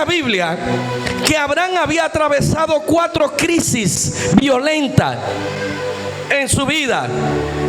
la Biblia que Abraham había atravesado 4 crisis violentas en su vida.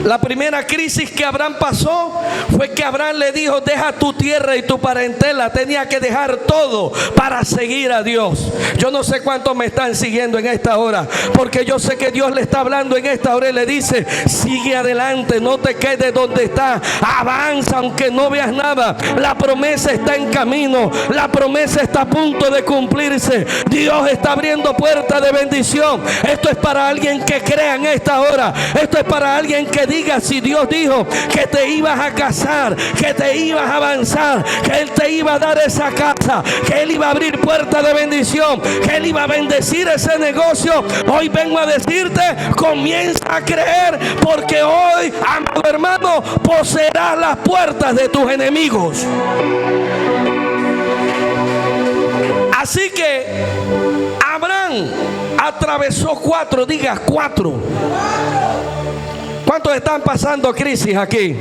La primera crisis que Abraham pasó fue que Abraham le dijo: deja tu tierra y tu parentela. Tenía que dejar todo para seguir a Dios. Yo no sé cuántos me están siguiendo en esta hora, porque yo sé que Dios le está hablando en esta hora y le dice: sigue adelante, no te quedes donde estás, avanza aunque no veas nada. La promesa está en camino, la promesa está a punto de cumplirse. Dios está abriendo puertas de bendición. Esto es para alguien que crea en esta hora. Esto es para alguien que diga: si Dios dijo que te ibas a casar, que te ibas a avanzar, que Él te iba a dar esa casa, que Él iba a abrir puertas de bendición, que Él iba a bendecir ese negocio, hoy vengo a decirte: comienza a creer, porque hoy, amado hermano, poseerás las puertas de tus enemigos. Así que Abraham atravesó 4, diga 4. ¿Cuántos están pasando crisis aquí?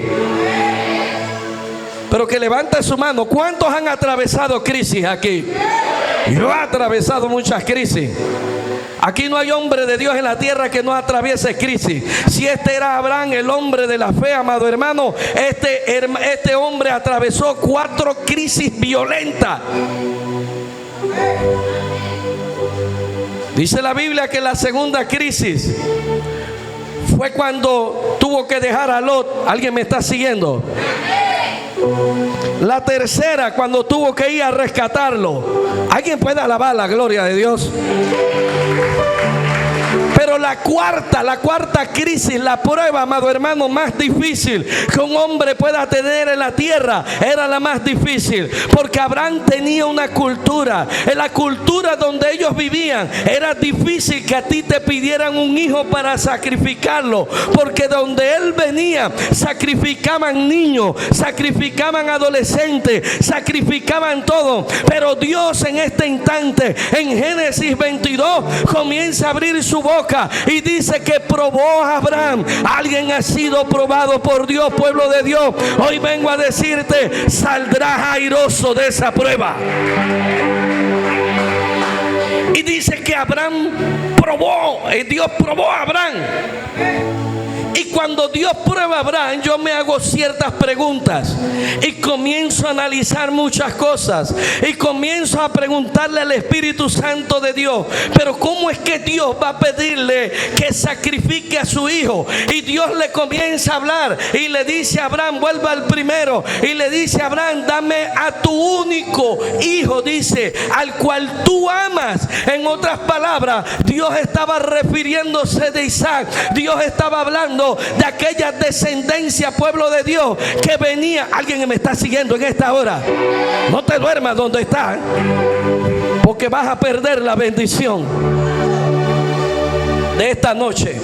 Pero que levante su mano. ¿Cuántos han atravesado crisis aquí? Yo he atravesado muchas crisis. Aquí no hay hombre de Dios en la tierra que no atraviese crisis. Si este era Abraham, el hombre de la fe, amado hermano, este hombre atravesó 4 crisis violentas. Dice la Biblia que la segunda crisis fue cuando tuvo que dejar a Lot. ¿Alguien me está siguiendo? La tercera, cuando tuvo que ir a rescatarlo. ¿Alguien puede alabar la gloria de Dios? Pero la cuarta crisis, la prueba, amado hermano, más difícil que un hombre pueda tener en la tierra, era la más difícil. Porque Abraham tenía una cultura. En la cultura donde ellos vivían, era difícil que a ti te pidieran un hijo para sacrificarlo. Porque donde él venía, sacrificaban niños, sacrificaban adolescentes, sacrificaban todo. Pero Dios en este instante, en Génesis 22, comienza a abrir su boca y dice que probó a Abraham. Alguien ha sido probado por Dios, pueblo de Dios. Hoy vengo a decirte: saldrás airoso de esa prueba. Y dice que Abraham probó, Dios probó a Abraham. Y cuando Dios prueba a Abraham, yo me hago ciertas preguntas y comienzo a analizar muchas cosas y comienzo a preguntarle al Espíritu Santo de Dios: pero ¿cómo es que Dios va a pedirle que sacrifique a su hijo? Y Dios le comienza a hablar y le dice a Abraham: vuelva al primero, y le dice a Abraham: dame a tu único hijo, dice, al cual tú amas. En otras palabras, Dios estaba refiriéndose de Isaac. Dios estaba hablando de aquella descendencia, pueblo de Dios, que venía. Alguien me está siguiendo en esta hora. No te duermas donde estás, porque vas a perder la bendición de esta noche.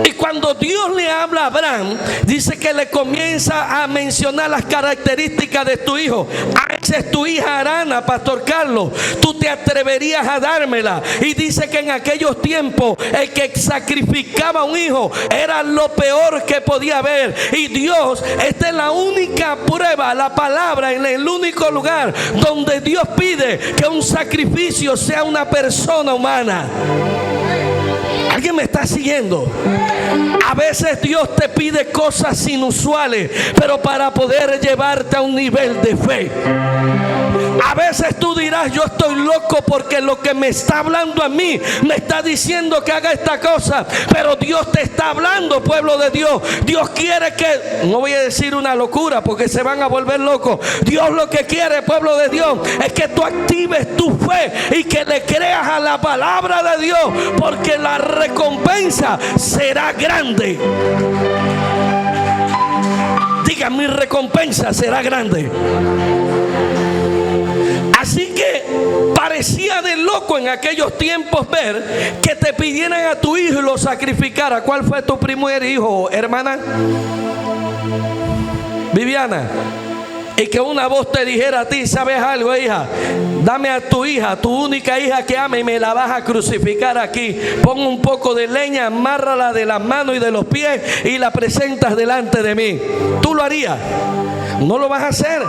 Y cuando Dios le habla a Abraham, dice que le comienza a mencionar las características de tu hijo. Esa es tu hija Arana, Pastor Carlos. Tú te atreverías a dármela. Y dice que en aquellos tiempos el que sacrificaba a un hijo era lo peor que podía haber. Y Dios, esta es la única prueba, la palabra, en el único lugar donde Dios pide que un sacrificio sea una persona humana. ¿Alguien me está siguiendo? A veces Dios te pide cosas inusuales, pero para poder llevarte a un nivel de fe. A veces tú dirás: yo estoy loco porque lo que me está hablando a mí me está diciendo que haga esta cosa. Pero Dios te está hablando, pueblo de Dios. Dios quiere que, no voy a decir una locura porque se van a volver locos. Dios lo que quiere, pueblo de Dios, es que tú actives tu fe y que le creas a la palabra de Dios, porque la recompensa será grande. Diga: mi recompensa será grande. Así que parecía de loco en aquellos tiempos ver que te pidieran a tu hijo y lo sacrificara. ¿Cuál fue tu primer hijo, hermana? Viviana. Y que una voz te dijera a ti: ¿sabes algo, hija? dame a tu hija, tu única hija que ama, y me la vas a crucificar aquí. Pon un poco de leña, amárrala de las manos y de los pies y la presentas delante de mí. ¿Tú lo harías? No lo vas a hacer,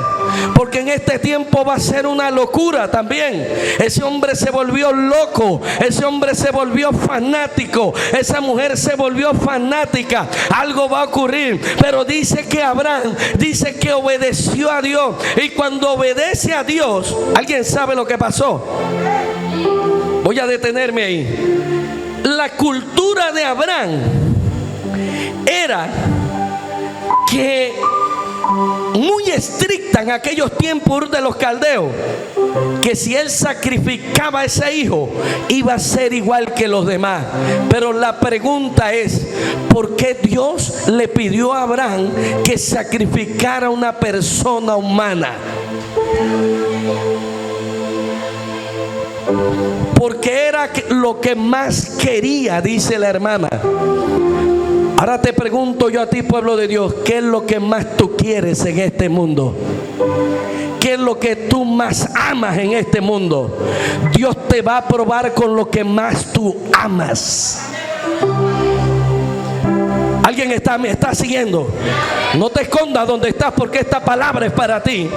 porque en este tiempo va a ser una locura también. Ese hombre se volvió loco, ese hombre se volvió fanático, esa mujer se volvió fanática. Algo va a ocurrir, pero dice que Abraham, dice que obedeció a Dios. Y cuando obedece a Dios, ¿alguien sabe lo que pasó? Voy a detenerme ahí. La cultura de Abraham era que muy estricta en aquellos tiempos de los caldeos, que si él sacrificaba a ese hijo iba a ser igual que los demás. Pero la pregunta es, ¿por qué Dios le pidió a Abraham que sacrificara a una persona humana? Porque era lo que más quería, dice la hermana. Ahora te pregunto yo a ti, pueblo de Dios, ¿qué es lo que más tú quieres en este mundo? ¿Qué es lo que tú más amas en este mundo? Dios te va a probar con lo que más tú amas. ¿Alguien me está siguiendo? No te escondas donde estás, porque esta palabra es para ti.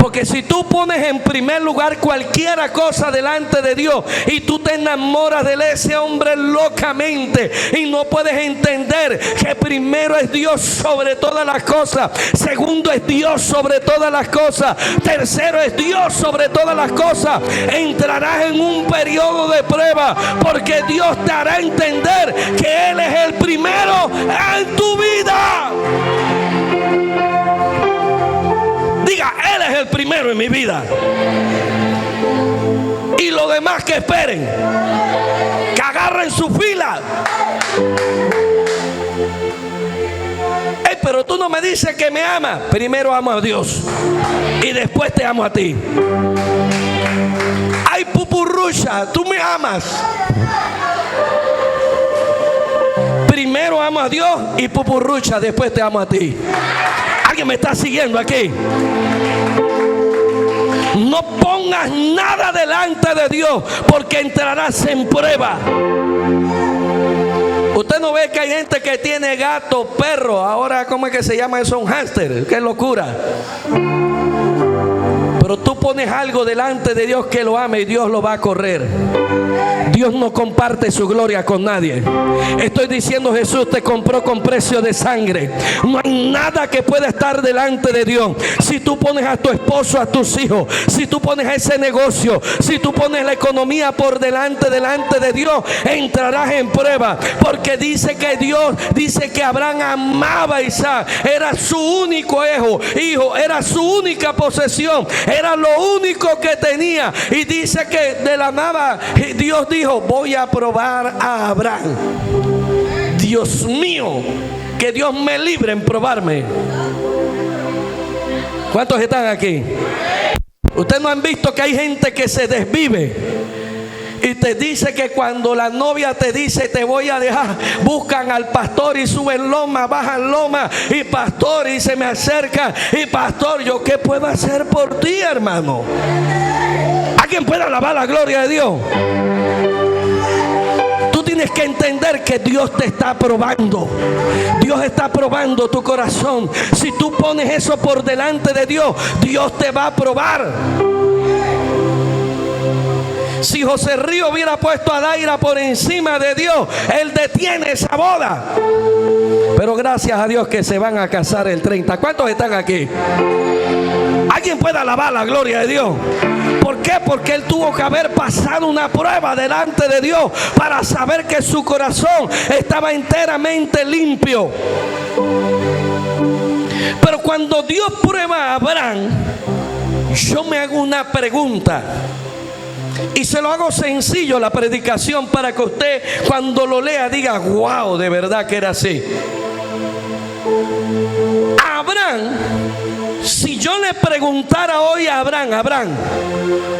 Porque si tú pones en primer lugar cualquier cosa delante de Dios y tú te enamoras de ese hombre locamente y no puedes entender que primero es Dios sobre todas las cosas, segundo es Dios sobre todas las cosas, tercero es Dios sobre todas las cosas, entrarás en un periodo de prueba, porque Dios te hará entender que Él es el primero en tu vida. Diga, Él es el primero en mi vida. Y los demás que esperen, que agarren su fila. Pero tú no me dices que me amas. Primero amo a Dios y después te amo a ti. Ay, pupurrucha, tú me amas. Primero amo a Dios y pupurrucha, después te amo a ti. ¿Alguien me está siguiendo aquí? No pongas nada delante de Dios, porque entrarás en prueba. Usted no ve que hay gente que tiene gato, perro, ahora ¿cómo es que se llama eso? Un hámster. ¡Qué locura! Pero tú pones algo delante de Dios que lo ama y Dios lo va a correr. Dios no comparte su gloria con nadie. Estoy diciendo, Jesús te compró con precio de sangre. No hay nada que pueda estar delante de Dios. Si tú pones a tu esposo, a tus hijos, si tú pones a ese negocio, si tú pones la economía por delante de Dios, entrarás en prueba. Porque dice que Dios, dice que Abraham amaba a Isaac. Era su único hijo, era su única posesión, era lo único que tenía. Y dice que de la nada Dios dijo, voy a probar a Abraham. Dios mío, que Dios me libre en probarme. ¿Cuántos están aquí? Ustedes no han visto que hay gente que se desvive y te dice que cuando la novia te dice te voy a dejar, buscan al pastor y suben loma, bajan loma, y pastor, y se me acerca, y pastor, ¿yo qué puedo hacer por ti, hermano? ¿Alguien puede alabar la gloria de Dios? Tú tienes que entender que Dios te está probando. Dios está probando tu corazón. Si tú pones eso por delante de Dios, Dios te va a probar. Si José Río hubiera puesto a Daira por encima de Dios, Él detiene esa boda. Pero gracias a Dios que se van a casar el 30. ¿Cuántos están aquí? ¿Alguien puede alabar la gloria de Dios? ¿Por qué? Porque él tuvo que haber pasado una prueba delante de Dios para saber que su corazón estaba enteramente limpio. Pero cuando Dios prueba a Abraham, yo me hago una pregunta. Y se lo hago sencillo la predicación para que usted cuando lo lea diga, wow, de verdad que era así. Abraham, si yo le preguntara hoy a Abraham,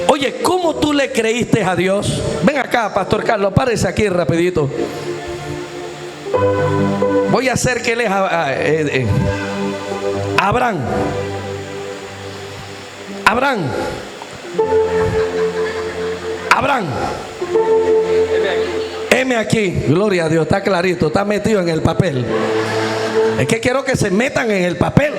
oye, ¿cómo tú le creíste a Dios? Ven acá, Pastor Carlos, párese aquí rapidito. Voy a hacer que él es Abraham. Abraham, heme aquí. Gloria a Dios, está clarito, está metido en el papel. Es que quiero que se metan en el papel.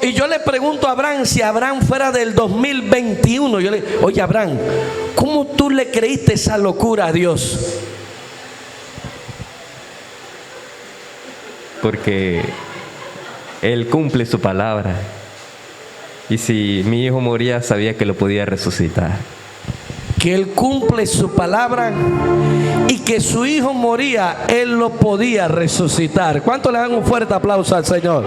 Y yo le pregunto a Abraham, si Abraham fuera del 2021, yo le digo, oye Abraham, ¿cómo tú le creíste esa locura a Dios? Porque Él cumple su palabra. Y si mi hijo moría, sabía que lo podía resucitar. Que Él cumple su palabra y que su hijo moría, Él lo podía resucitar. ¿Cuánto le dan un fuerte aplauso al Señor?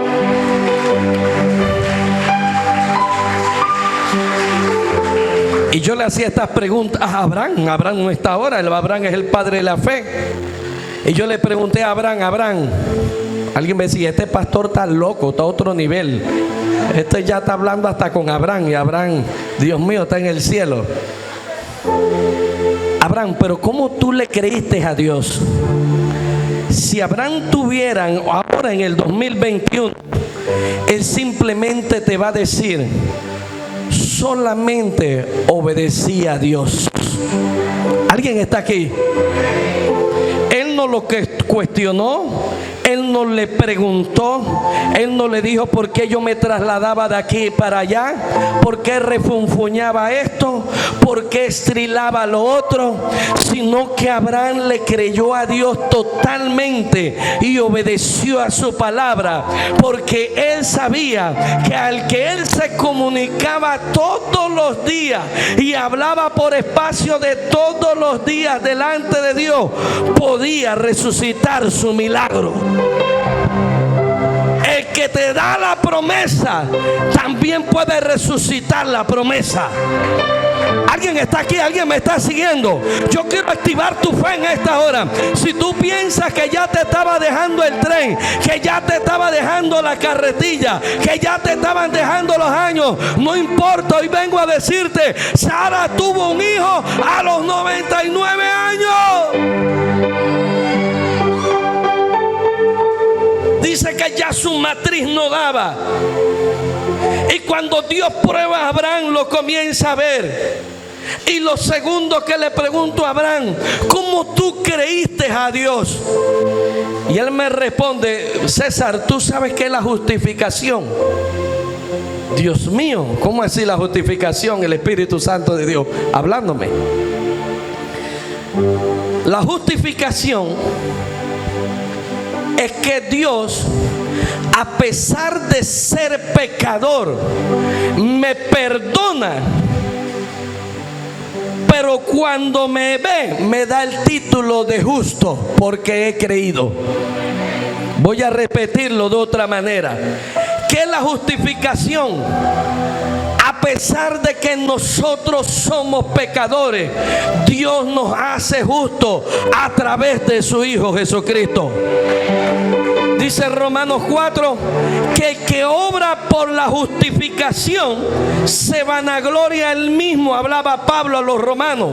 Y yo le hacía estas preguntas a Abraham. Abraham no está ahora, Abraham es el padre de la fe. Y yo le pregunté a Abraham, alguien me decía, este pastor está loco, está a otro nivel. Este ya está hablando hasta con Abraham, y Abraham, Dios mío, está en el cielo. Abraham, pero ¿cómo tú le creíste a Dios? Si Abraham tuvieran ahora en el 2021, él simplemente te va a decir, solamente obedecí a Dios. ¿Alguien está aquí? Él no lo cuestionó. Él no le preguntó, él no le dijo por qué yo me trasladaba de aquí para allá, por qué refunfuñaba esto, por qué estrilaba lo otro, sino que Abraham le creyó a Dios totalmente y obedeció a su palabra, porque él sabía que al que él se comunicaba todos los días y hablaba por espacio de todos los días delante de Dios, podía resucitar su milagro. El que te da la promesa también puede resucitar la promesa. ¿Alguien está aquí? ¿Alguien me está siguiendo? Yo quiero activar tu fe en esta hora. Si tú piensas que ya te estaba dejando el tren, que ya te estaba dejando la carretilla, que ya te estaban dejando los años, no importa, hoy vengo a decirte, Sara tuvo un hijo a los 99 años. Dice que ya su matriz no daba. Y cuando Dios prueba a Abraham, lo comienza a ver. Y lo segundo que le pregunto a Abraham, ¿cómo tú creíste a Dios? Y él me responde, César, ¿tú sabes qué es la justificación? Dios mío, ¿cómo así la justificación? El Espíritu Santo de Dios hablándome. La justificación es que Dios, a pesar de ser pecador, me perdona, pero cuando me ve, me da el título de justo porque he creído. Voy a repetirlo de otra manera. ¿Qué es la justificación? A pesar de que nosotros somos pecadores, Dios nos hace justos a través de su Hijo Jesucristo. Dice Romanos 4 que el que obra por la justificación se vanagloria él mismo. Hablaba Pablo a los romanos.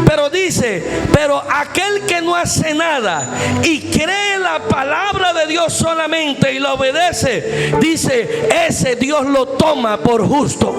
Pero dice, pero aquel que no hace nada y cree la palabra de Dios solamente y la obedece, dice, ese Dios lo toma por justo.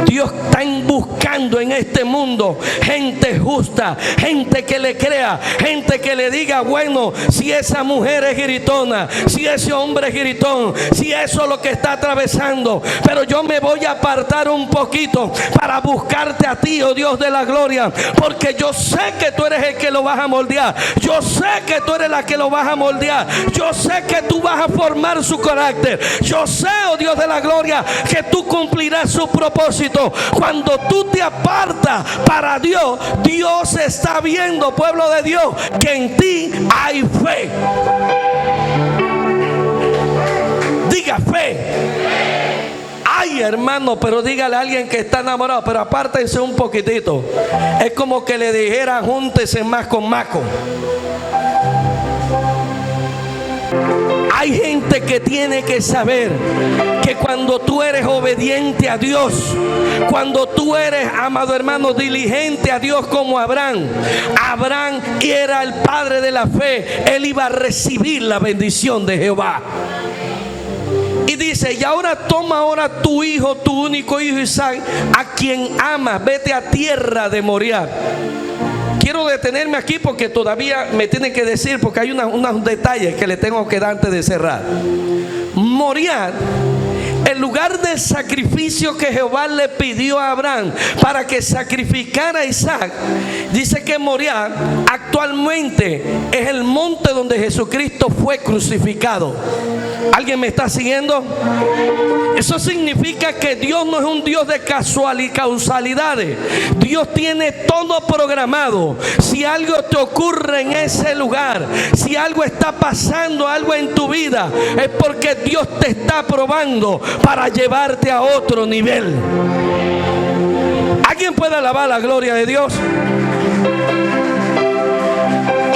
Dios está buscando en este mundo gente justa, gente que le crea, gente que le diga, bueno, si esa mujer es gritona, si ese hombre es gritón, si eso es lo que está atravesando, pero yo me voy a apartar un poquito para buscarte a ti, oh Dios de la gloria, porque yo sé que tú eres el que lo vas a moldear, yo sé que tú eres la que lo vas a moldear, yo sé que tú vas a formar su carácter, yo sé, oh Dios de la gloria, que tú cumplirás su propósito. Cuando tú te apartas para Dios, Dios está viendo, pueblo de Dios, que en ti hay fe. Diga fe. Ay, hermano, pero dígale a alguien que está enamorado, pero apártense un poquitito. Es como que le dijera, júntese más con Maco. Hay gente que tiene que saber que cuando tú eres obediente a Dios, cuando tú eres, amado hermano, diligente a Dios como Abraham era el padre de la fe, él iba a recibir la bendición de Jehová. Y dice: y ahora toma ahora tu hijo, tu único hijo Isaac, a quien amas, vete a tierra de Moriah. Quiero detenerme aquí porque todavía me tienen que decir, porque hay unos detalles que le tengo que dar antes de cerrar. Moriah, el lugar de sacrificio que Jehová le pidió a Abraham para que sacrificara a Isaac. Dice que Moriah actualmente es el monte donde Jesucristo fue crucificado. ¿Alguien me está siguiendo? Eso significa que Dios no es un Dios de causalidades. Dios tiene todo programado. Si algo te ocurre en ese lugar, si algo está pasando, algo en tu vida, es porque Dios te está probando para llevarte a otro nivel. ¿Alguien puede alabar la gloria de Dios?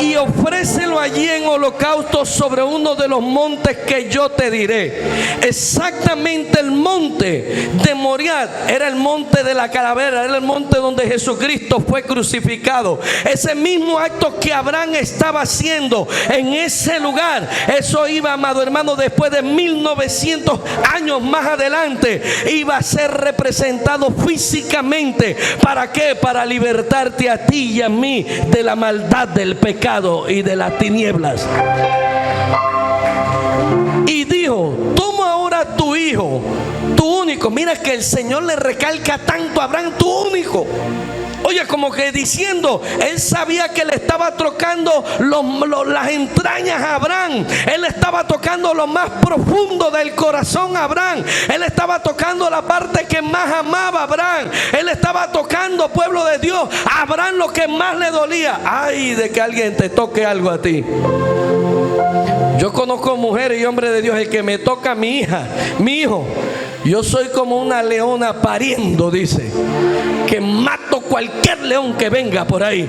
Y ofrécelo allí en holocausto sobre uno de los montes que yo te diré. Exactamente el monte de Moriah era el monte de la calavera, era el monte donde Jesucristo fue crucificado. Ese mismo acto que Abraham estaba haciendo en ese lugar, eso iba, amado hermano, después de 1900 años más adelante, iba a ser representado físicamente. ¿Para qué? Para libertarte a ti y a mí de la maldad del pecado y de las tinieblas. Y dijo: toma ahora tu hijo, tu único. Mira que el Señor le recalca tanto a Abraham, tu único. Oye, como que diciendo, él sabía que le estaba tocando las entrañas a Abraham. Él estaba tocando lo más profundo del corazón a Abraham. Él estaba tocando la parte que más amaba a Abraham. Él estaba tocando, pueblo de Dios, a Abraham lo que más le dolía. Ay, de que alguien te toque algo a ti. Yo conozco mujeres y hombres de Dios, el que me toca a mi hija, mi hijo, yo soy como una leona pariendo, dice, que mato cualquier león que venga por ahí.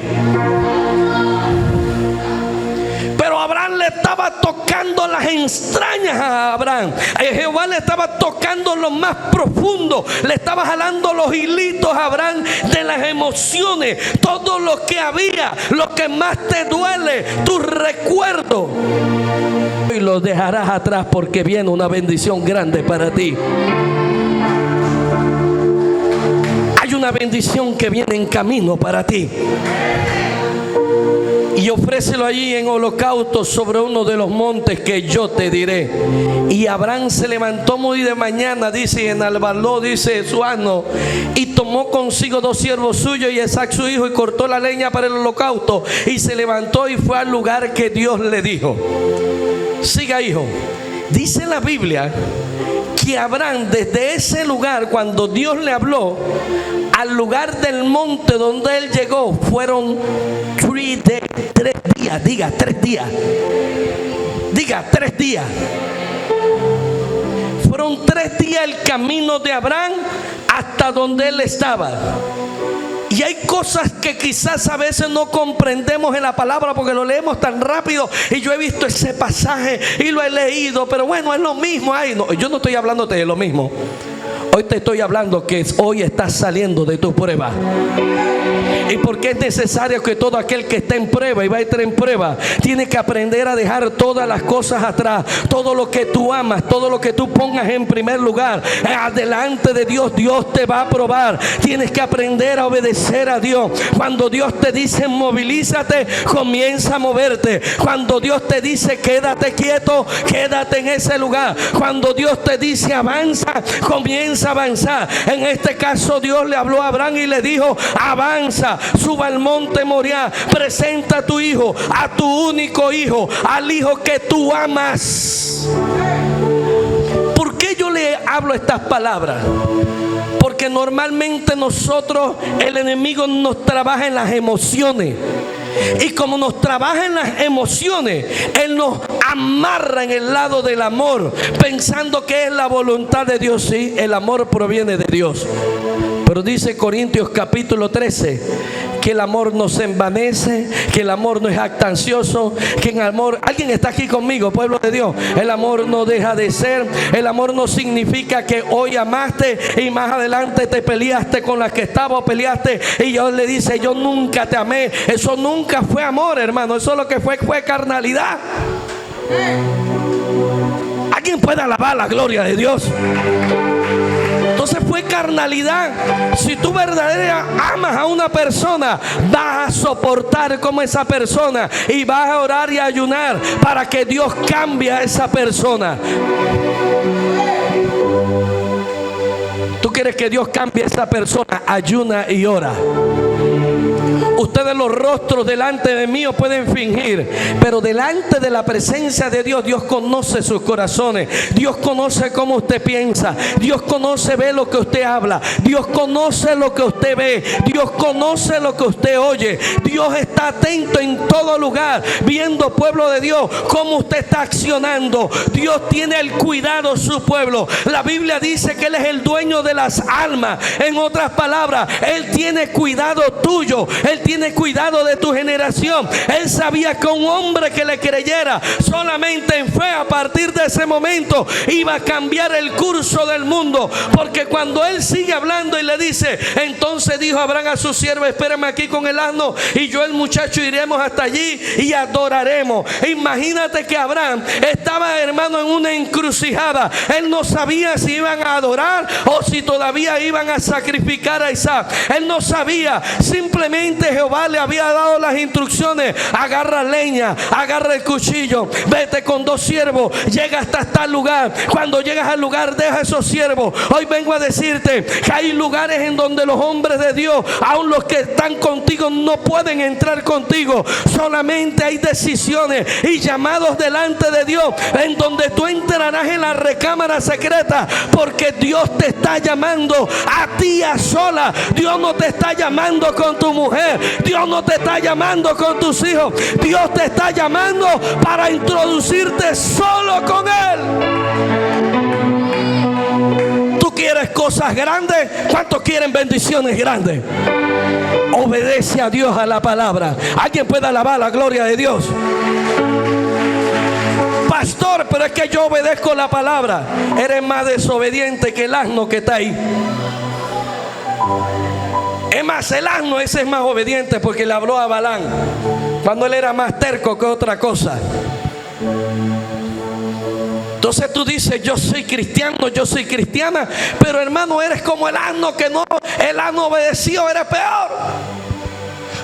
Pero Abraham le estaba tocando las entrañas a Abraham. Jehová le estaba tocando lo más profundo. Le estaba jalando los hilitos a Abraham de las emociones. Todo lo que había, lo que más te duele, tus recuerdos. Y los dejarás atrás porque viene una bendición grande para ti. Hay una bendición que viene en camino para ti. Y ofrécelo allí en holocausto sobre uno de los montes que yo te diré. Y Abraham se levantó muy de mañana, dice, y enalbardó, dice, su asno, y tomó consigo 2 siervos suyos y Isaac su hijo, y cortó la leña para el holocausto, y se levantó y fue al lugar que Dios le dijo. Siga, hijo. Dice la Biblia que Abraham, desde ese lugar, cuando Dios le habló, al lugar del monte donde él llegó, fueron 3 días. Diga 3 días. Diga 3 días. Fueron 3 días el camino de Abraham hasta donde él estaba. Y hay cosas que quizás a veces no comprendemos en la palabra porque lo leemos tan rápido. Y yo he visto ese pasaje y lo he leído, pero bueno, es lo mismo. Ay, no, yo no estoy hablándote de lo mismo. Hoy te estoy hablando que hoy estás saliendo de tu prueba. Y porque es necesario que todo aquel que está en prueba y va a estar en prueba, tiene que aprender a dejar todas las cosas atrás. Todo lo que tú amas, todo lo que tú pongas en primer lugar, delante de Dios, Dios te va a probar. Tienes que aprender a obedecer a Dios. Cuando Dios te dice movilízate, comienza a moverte. Cuando Dios te dice quédate quieto, quédate en ese lugar. Cuando Dios te dice avanza, comienza a avanzar. En este caso Dios le habló a Abraham y le dijo: avanza, suba al monte Moriah, presenta a tu hijo, a tu único hijo, al hijo que tú amas. ¿Por qué yo le hablo estas palabras? Porque normalmente nosotros, el enemigo nos trabaja en las emociones. Y como nos trabaja en las emociones, él nos amarra en el lado del amor, pensando que es la voluntad de Dios. Sí, el amor proviene de Dios. Pero dice Corintios capítulo 13 que el amor no se envanece, que el amor no es jactancioso, que el amor, alguien está aquí conmigo, pueblo de Dios, el amor no deja de ser. El amor no significa que hoy amaste y más adelante te peleaste con la que estaba o peleaste y Dios le dice yo nunca te amé. Eso nunca fue amor, hermano. Eso lo que fue carnalidad. Alguien puede alabar la gloria de Dios. Entonces fue carnalidad. Si tú verdaderamente amas a una persona, vas a soportar como esa persona y vas a orar y a ayunar para que Dios cambie a esa persona. Tú quieres que Dios cambie a esa persona, ayuna y ora. Ustedes los rostros delante de mí pueden fingir, pero delante de la presencia de Dios, Dios conoce sus corazones. Dios conoce cómo usted piensa. Dios conoce, ve lo que usted habla. Dios conoce lo que usted ve. Dios conoce lo que usted oye. Dios está atento en todo lugar, viendo, pueblo de Dios, cómo usted está accionando. Dios tiene el cuidado de su pueblo. La Biblia dice que Él es el dueño de las almas. En otras palabras, Él tiene cuidado tuyo. Él tiene cuidado de tu generación. Él sabía que un hombre que le creyera solamente en fe, a partir de ese momento iba a cambiar el curso del mundo. Porque cuando Él sigue hablando y le dice, entonces dijo Abraham a su siervo, espérame aquí con el asno y yo el muchacho iremos hasta allí y adoraremos. Imagínate que Abraham estaba, hermano, en una encrucijada. Él no sabía si iban a adorar o si todavía iban a sacrificar a Isaac. Él no sabía. Simplemente Jehová le había dado las instrucciones: agarra leña, agarra el cuchillo, vete con 2 siervos, llega hasta tal lugar. Cuando llegas al lugar, deja esos siervos. Hoy vengo a decirte que hay lugares en donde los hombres de Dios, aun los que están contigo, no pueden entrar contigo. Solamente hay decisiones y llamados delante de Dios en donde tú entrarás en la recámara secreta, porque Dios te está llamando a ti a sola. Dios no te está llamando con tu mujer. Dios no te está llamando con tus hijos. Dios te está llamando para introducirte solo con Él. ¿Tú quieres cosas grandes? ¿Cuántos quieren bendiciones grandes? Obedece a Dios, a la palabra. ¿Alguien puede alabar la gloria de Dios? Pastor, pero es que yo obedezco la palabra. Eres más desobediente que el asno que está ahí. Es más, el asno ese es más obediente, porque le habló a Balán cuando él era más terco que otra cosa. Entonces tú dices, yo soy cristiano, yo soy cristiana, pero hermano, eres como el asno que no, el asno obedeció, eres peor.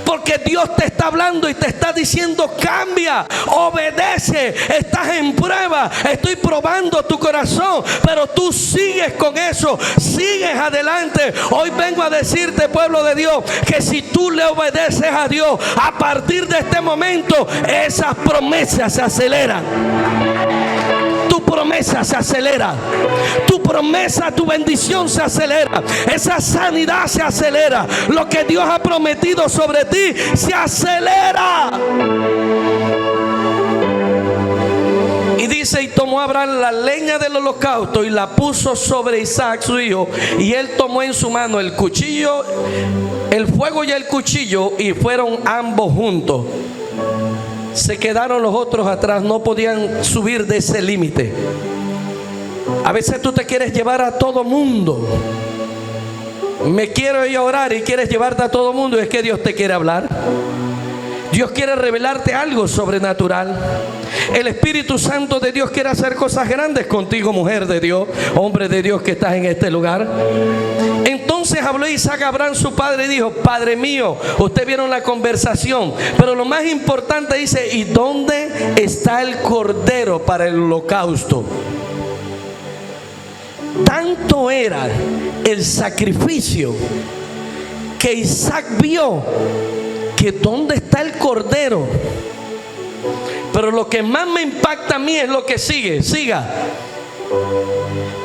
Porque Dios te está hablando y te está diciendo, cambia, obedece, estás en prueba, estoy probando tu corazón, pero tú sigues con eso, sigues adelante. Hoy vengo a decirte, pueblo de Dios, que si tú le obedeces a Dios, a partir de este momento, esas promesas se aceleran. Tu promesa se acelera. Tu promesa, tu bendición se acelera. Esa sanidad se acelera. Lo que Dios ha prometido sobre ti se acelera. Y dice, y tomó Abraham la leña del holocausto y la puso sobre Isaac su hijo, y él tomó en su mano el cuchillo, el fuego y el cuchillo, y fueron ambos juntos. Se quedaron los otros atrás, no podían subir de ese límite. A veces tú te quieres llevar a todo mundo. Me quiero ir a orar y quieres llevarte a todo mundo, y es que Dios te quiere hablar. Dios quiere revelarte algo sobrenatural. El Espíritu Santo de Dios quiere hacer cosas grandes contigo, mujer de Dios, hombre de Dios que estás en este lugar. Entonces habló Isaac a Abraham su padre y dijo, Padre mío. Ustedes vieron la conversación, pero lo más importante dice, ¿y dónde está el cordero para el holocausto? Tanto era el sacrificio que Isaac vio que dónde está el cordero. Pero lo que más me impacta a mí es lo que siga.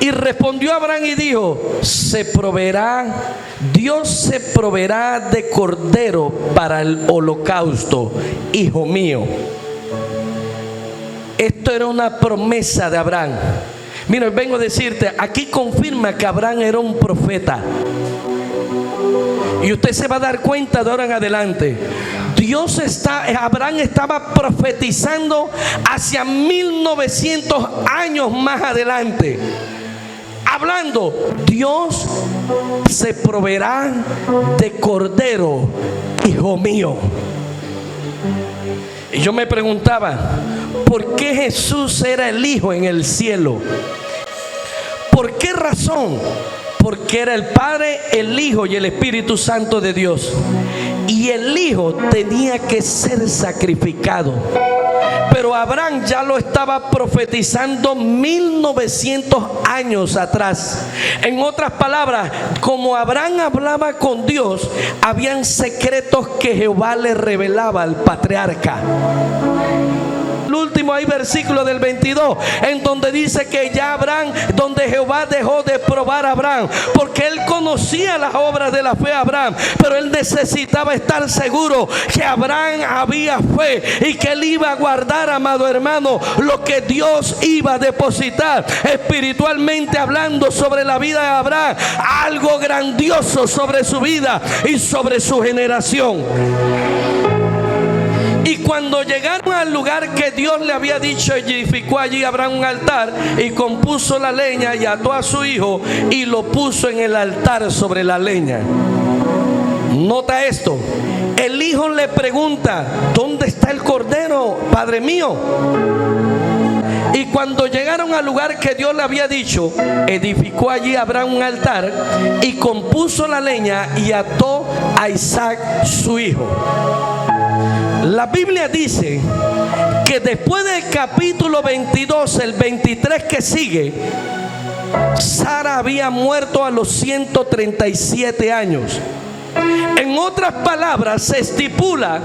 Y respondió Abraham y dijo, Dios se proveerá de cordero para el holocausto, hijo mío. Esto era una promesa de Abraham. Mira, vengo a decirte, aquí confirma que Abraham era un profeta. Y usted se va a dar cuenta de ahora en adelante. Abraham estaba profetizando hacia 1900 años más adelante. Hablando, Dios se proveerá de cordero, hijo mío. Y yo me preguntaba, ¿por qué Jesús era el Hijo en el cielo? ¿Por qué razón? Porque era el Padre, el Hijo y el Espíritu Santo de Dios. Y el Hijo tenía que ser sacrificado. Pero Abraham ya lo estaba profetizando 1900 años atrás. En otras palabras, como Abraham hablaba con Dios, habían secretos que Jehová le revelaba al patriarca. El último hay versículo del 22 en donde dice que ya Abraham, donde Jehová dejó de probar a Abraham, porque él conocía las obras de la fe de Abraham, pero él necesitaba estar seguro que Abraham había fe y que él iba a guardar, amado hermano, lo que Dios iba a depositar espiritualmente hablando sobre la vida de Abraham, algo grandioso sobre su vida y sobre su generación. Y cuando llegaron al lugar que Dios le había dicho, edificó allí Abraham un altar y compuso la leña y ató a su hijo y lo puso en el altar sobre la leña. Nota esto, el hijo le pregunta, ¿dónde está el cordero, padre mío? Y cuando llegaron al lugar que Dios le había dicho, edificó allí Abraham un altar y compuso la leña y ató a Isaac su hijo. La Biblia dice que después del capítulo 22, el 23 que sigue, Sara había muerto a los 137 años. En otras palabras, se estipula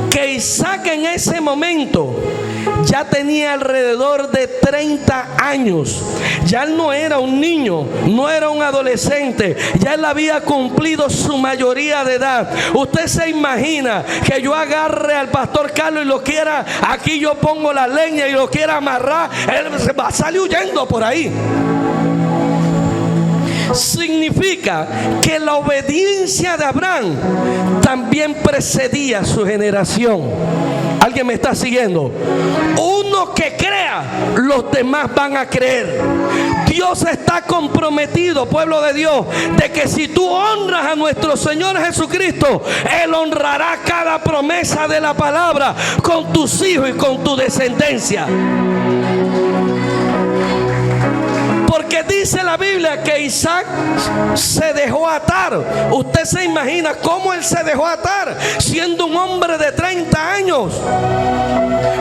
que Isaac en ese momento ya tenía alrededor de 30 años. Ya él no era un niño, no era un adolescente, ya él había cumplido su mayoría de edad. Usted se imagina que yo agarre al pastor Carlos y lo quiera, aquí yo pongo la leña y lo quiera amarrar, él se va a salir huyendo por ahí. Significa que la obediencia de Abraham también precedía su generación. ¿Alguien me está siguiendo? Uno que crea, los demás van a creer. Dios está comprometido, pueblo de Dios, de que si tú honras a nuestro Señor Jesucristo, Él honrará cada promesa de la palabra con tus hijos y con tu descendencia. Porque dice la Biblia que Isaac se dejó atar. Usted se imagina cómo él se dejó atar siendo un hombre de 30 años.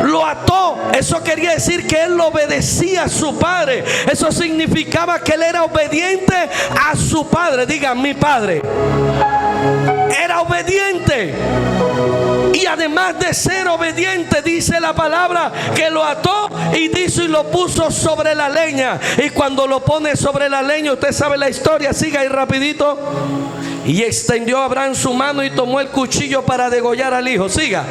Lo ató. Eso quería decir que él obedecía a su padre. Eso significaba que él era obediente a su padre. Digan, mi padre era obediente. Y además de ser obediente, dice la palabra que lo ató y dice y lo puso sobre la leña. Y cuando lo pone sobre la leña, usted sabe la historia, siga ahí rapidito. Y extendió Abraham su mano y tomó el cuchillo para degollar al hijo. Siga.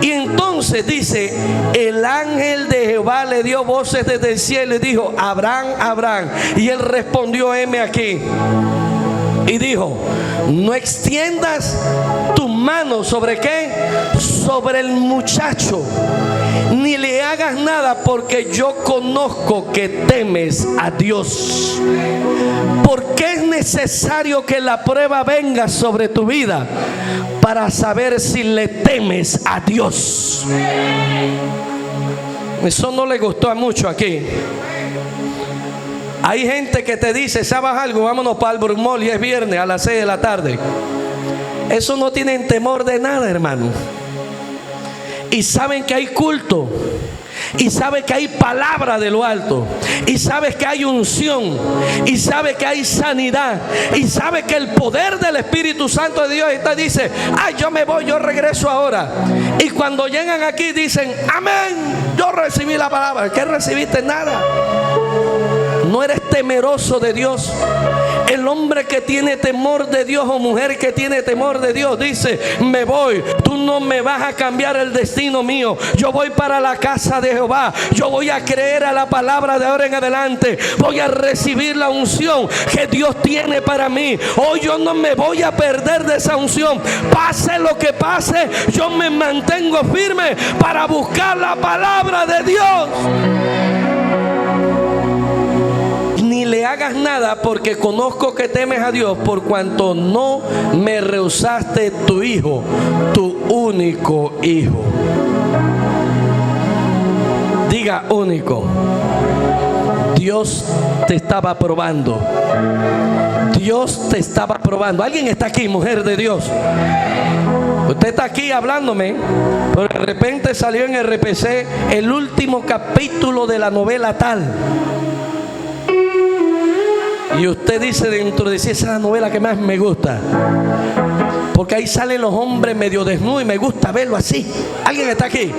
Y entonces dice, el ángel de Jehová le dio voces desde el cielo y dijo, Abraham, Abraham. Y él respondió, heme aquí. Y dijo, no extiendas tu mano sobre qué, sobre el muchacho, ni le hagas nada, porque yo conozco que temes a Dios. Porque es necesario que la prueba venga sobre tu vida para saber si le temes a Dios. Eso no le gustó a mucho aquí. Hay gente que te dice, ¿sabes algo? Vámonos para el Brumol y es viernes a las 6 de la tarde. Eso no tienen temor de nada, hermano. Y saben que hay culto. Y saben que hay palabra de lo alto. Y saben que hay unción. Y saben que hay sanidad. Y saben que el poder del Espíritu Santo de Dios está, dice, ay, yo me voy, yo regreso ahora. Y cuando llegan aquí dicen, amén, yo recibí la palabra. ¿Qué recibiste? Nada. No eres temeroso de Dios. El hombre que tiene temor de Dios o mujer que tiene temor de Dios dice, me voy, tú no me vas a cambiar el destino mío. Yo voy para la casa de Jehová. Yo voy a creer a la palabra de ahora en adelante. Voy a recibir la unción que Dios tiene para mí. Hoy yo no me voy a perder de esa unción. Pase lo que pase, yo me mantengo firme para buscar la palabra de Dios. Ni le hagas nada, porque conozco que temes a Dios, por cuanto no me rehusaste tu hijo, tu único hijo. Diga único. Dios te estaba probando. Dios te estaba probando. ¿Alguien está aquí, mujer de Dios? Usted está aquí hablándome, pero de repente salió en RPC el último capítulo de la novela tal. Y usted dice dentro de sí, esa es la novela que más me gusta. Porque ahí salen los hombres medio desnudos y me gusta verlo así. ¿Alguien está aquí?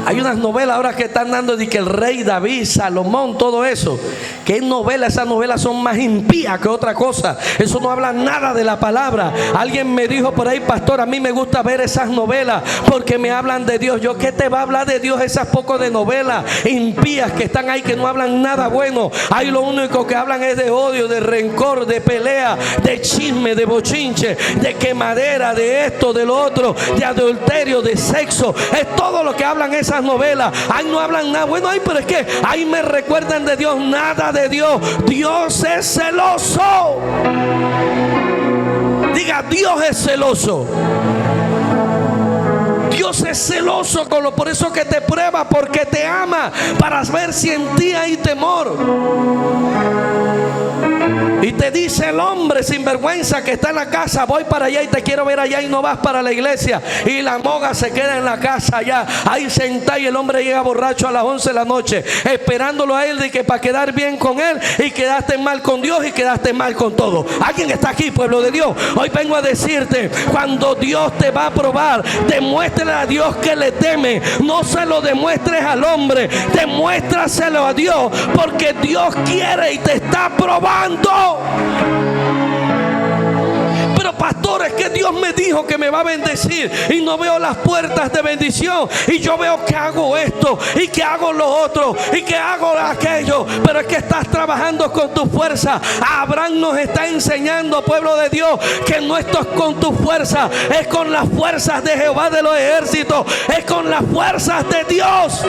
Hay unas novelas ahora que están dando de que el rey David, Salomón, todo eso. ¿Qué novela? Esas novelas son más impías que otra cosa. Eso no habla nada de la palabra. Alguien me dijo por ahí, pastor, a mí me gusta ver esas novelas porque me hablan de Dios. Yo, ¿qué te va a hablar de Dios? Esas pocas de novelas impías que están ahí, que no hablan nada bueno. Ahí lo único que hablan es de odio, de rencor, de pelea, de chisme, de bochinche, de quemadera, de esto, de lo otro, de adulterio, de sexo. Es todo lo que hablan esas novelas. Ahí no hablan nada bueno. Ay, pero es que ahí me recuerdan de Dios. Nada de Dios. Dios es celoso. Diga, Dios es celoso. Dios es celoso con lo, por eso que te prueba, porque te ama, para ver si en ti hay temor. Y te dice el hombre sinvergüenza que está en la casa, voy para allá y te quiero ver allá, y no vas para la iglesia. Y la moga se queda en la casa allá, ahí sentada, y el hombre llega borracho a las 11 de la noche, esperándolo a él de que para quedar bien con él, y quedaste mal con Dios y quedaste mal con todo. ¿Alguien está aquí, pueblo de Dios? Hoy vengo a decirte, cuando Dios te va a probar, demuéstrale a Dios que le teme. No se lo demuestres al hombre, demuéstraselo a Dios, porque Dios quiere y te está probando. Pero pastor, es que Dios me dijo que me va a bendecir y no veo las puertas de bendición, y yo veo que hago esto y que hago lo otro y que hago aquello, pero es que estás trabajando con tu fuerza. Abraham nos está enseñando, pueblo de Dios, que no esto es con tu fuerza, es con las fuerzas de Jehová de los ejércitos, es con las fuerzas de Dios.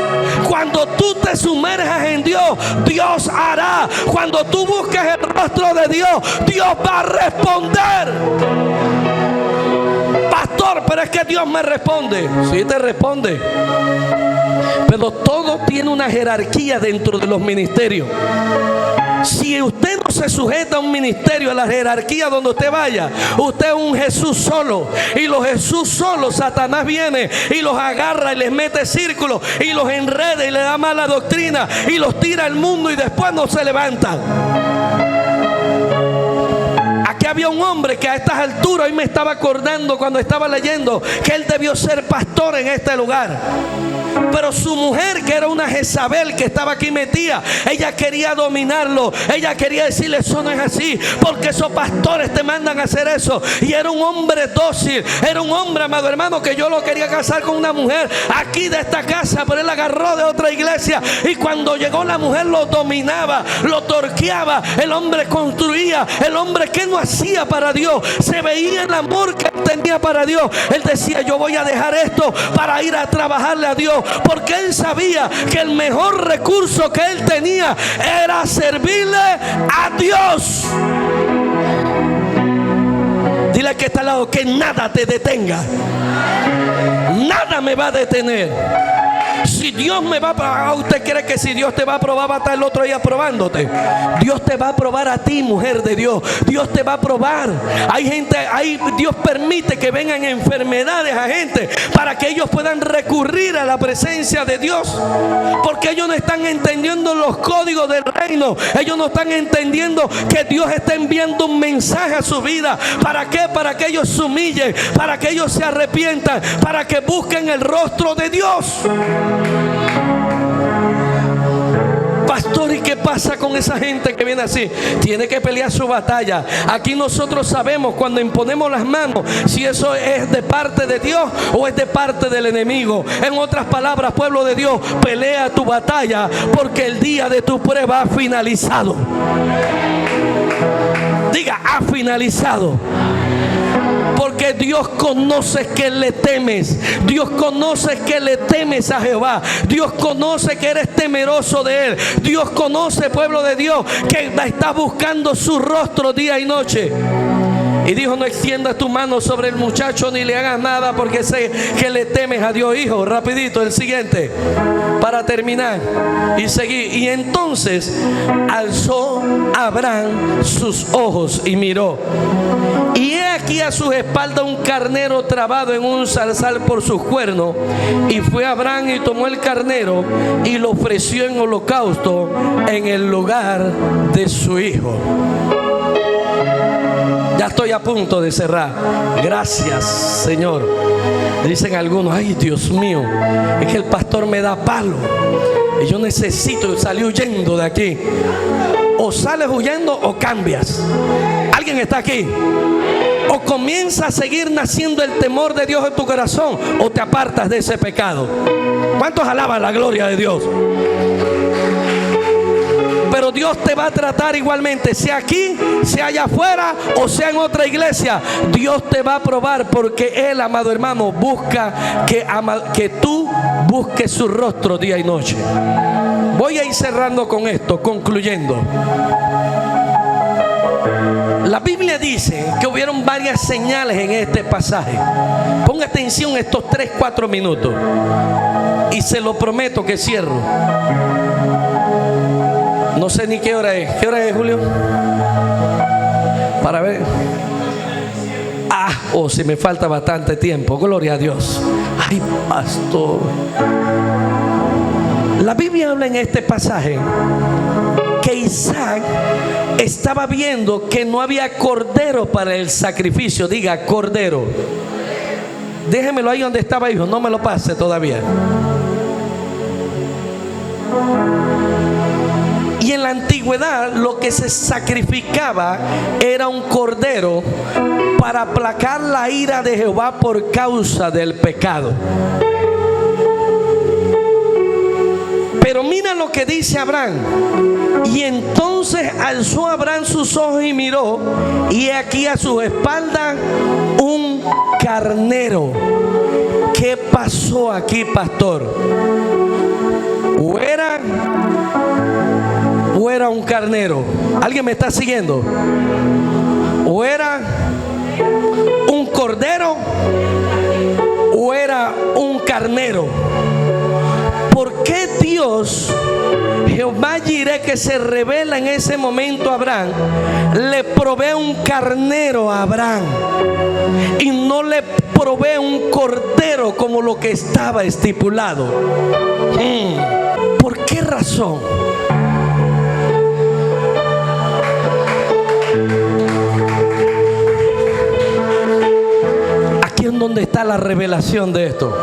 Cuando tú te sumerjas en Dios, Dios hará. Cuando tú busques el rostro de Dios, Dios va a responder. Pastor, pero es que Dios me responde. Sí, te responde, pero todo tiene una jerarquía dentro de los ministerios. Si usted no se sujeta a un ministerio, a la jerarquía donde usted vaya, usted es un Jesús solo. Y los Jesús solos, Satanás viene y los agarra y les mete círculos y los enreda y le da mala doctrina y los tira al mundo y después no se levantan. Aquí había un hombre que a estas alturas, hoy me estaba acordando cuando estaba leyendo, que él debió ser pastor en este lugar. Pero su mujer, que era una Jezabel que estaba aquí metida, ella quería dominarlo. Ella quería decirle, eso no es así, porque esos pastores te mandan a hacer eso. Y era un hombre dócil, era un hombre, amado hermano, que yo lo quería casar con una mujer aquí de esta casa, pero él agarró de otra iglesia. Y cuando llegó la mujer lo dominaba, lo torqueaba. El hombre construía, el hombre que no hacía para Dios, se veía el amor que él tenía para Dios. Él decía, yo voy a dejar esto para ir a trabajarle a Dios, porque él sabía que el mejor recurso que él tenía era servirle a Dios. Dile que está al lado, que nada te detenga. Nada me va a detener. Si Dios me va a probar, ¿usted cree que si Dios te va a probar va a estar el otro día probándote? Dios te va a probar a ti, mujer de Dios. Dios te va a probar. Hay gente, Dios permite que vengan enfermedades a gente para que ellos puedan recurrir a la presencia de Dios, porque ellos no están entendiendo los códigos del reino. Ellos no están entendiendo que Dios está enviando un mensaje a su vida. ¿Para qué? Para que ellos se humillen, para que ellos se arrepientan, para que busquen el rostro de Dios. Pastor, ¿y qué pasa con esa gente que viene así? Tiene que pelear su batalla. Aquí nosotros sabemos cuando imponemos las manos si eso es de parte de Dios o es de parte del enemigo. En otras palabras, pueblo de Dios, pelea tu batalla, porque el día de tu prueba ha finalizado. Diga, ha finalizado. Porque Dios conoce que le temes. Dios conoce que le temes a Jehová. Dios conoce que eres temeroso de Él. Dios conoce, pueblo de Dios, que está buscando su rostro día y noche. Y dijo: no extiendas tu mano sobre el muchacho ni le hagas nada, porque sé que le temes a Dios. Hijo, rapidito, el siguiente, para terminar y seguir. Y entonces alzó Abraham sus ojos y miró, y he aquí a sus espaldas un carnero trabado en un zarzal por sus cuernos. Y fue Abraham y tomó el carnero y lo ofreció en holocausto en el lugar de su hijo. Ya estoy a punto de cerrar. Gracias, Señor. Dicen algunos: ay, Dios mío, es que el pastor me da palo y yo necesito salir huyendo de aquí. O sales huyendo o cambias. ¿Alguien está aquí? O comienza a seguir naciendo el temor de Dios en tu corazón, o te apartas de ese pecado. ¿Cuántos alaban la gloria de Dios? Pero Dios te va a tratar igualmente, sea aquí, sea allá afuera o sea en otra iglesia. Dios te va a probar, porque Él, amado hermano, busca que tú busques su rostro día y noche. Voy a ir cerrando con esto, concluyendo. La Biblia dice que hubieron varias señales en este pasaje. Ponga atención estos 3-4 minutos y se lo prometo que cierro. No sé ni qué hora es. ¿Qué hora es, Julio? Para ver. Si me falta bastante tiempo. Gloria a Dios. Ay, pastor. La Biblia habla en este pasaje que Isaac estaba viendo que no había cordero para el sacrificio. Diga, cordero. Déjemelo ahí donde estaba, hijo. No me lo pase todavía. Y en la antigüedad lo que se sacrificaba era un cordero para aplacar la ira de Jehová por causa del pecado. Pero mira lo que dice Abraham. Y entonces alzó Abraham sus ojos y miró, y he aquí a sus espaldas un carnero. ¿Qué pasó aquí, pastor? ¿O era un carnero? ¿Alguien me está siguiendo? ¿O era un cordero? ¿O era un carnero? ¿Por qué Dios, Jehová Jireh, que se revela en ese momento a Abraham, le provee un carnero a Abraham y no le provee un cordero como lo que estaba estipulado? ¿Por qué razón? Aquí es donde está la revelación de esto.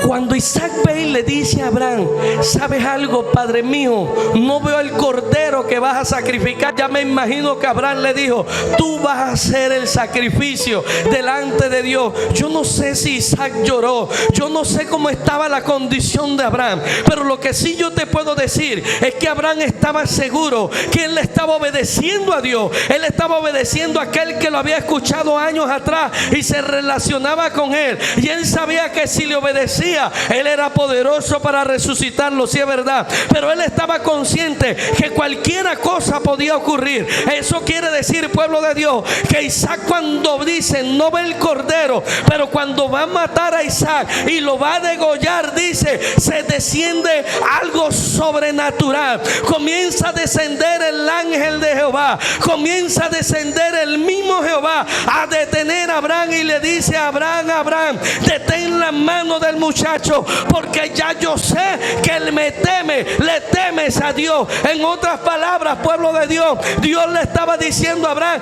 Cuando Isaac ve y le dice a Abraham: ¿sabes algo, padre mío? No veo el cordero que vas a sacrificar. Ya me imagino que Abraham le dijo: tú vas a hacer el sacrificio delante de Dios. Yo no sé si Isaac lloró, yo no sé cómo estaba la condición de Abraham, pero lo que sí yo te puedo decir es que Abraham estaba seguro que él le estaba obedeciendo a Dios. Él estaba obedeciendo a aquel que lo había escuchado años atrás y se relacionaba con él, y él sabía que si le obedecía, él era poderoso para resucitarlo, sí es verdad. Pero él estaba consciente que cualquiera cosa podía ocurrir. Eso quiere decir, pueblo de Dios, que Isaac, cuando dice no ve el cordero, pero cuando va a matar a Isaac y lo va a degollar, dice, se desciende algo sobrenatural. Comienza a descender el ángel de Jehová, comienza a descender el mismo Jehová a detener a Abraham, y le dice a Abraham: Abraham, detén la mano del muchacho, porque ya yo sé que él me teme. Le temes a Dios. En otras palabras, pueblo de Dios, Dios le estaba diciendo a Abraham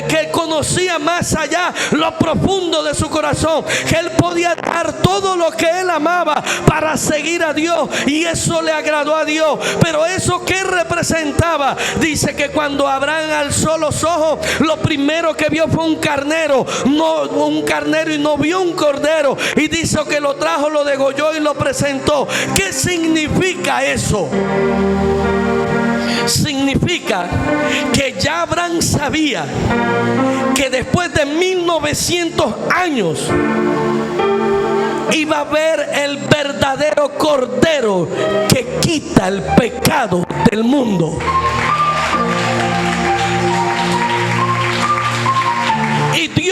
que conocía más allá lo profundo de su corazón, que él podía dar todo lo que él amaba para seguir a Dios, y eso le agradó a Dios. Pero eso que representaba, dice que cuando Abraham alzó los ojos, lo primero que vio fue un carnero, y no vio un cordero, y dice que lo trajo, lo degolló y lo presentó. ¿Qué significa eso? Significa que ya Abraham sabía que después de 1900 años iba a ver el verdadero cordero que quita el pecado del mundo.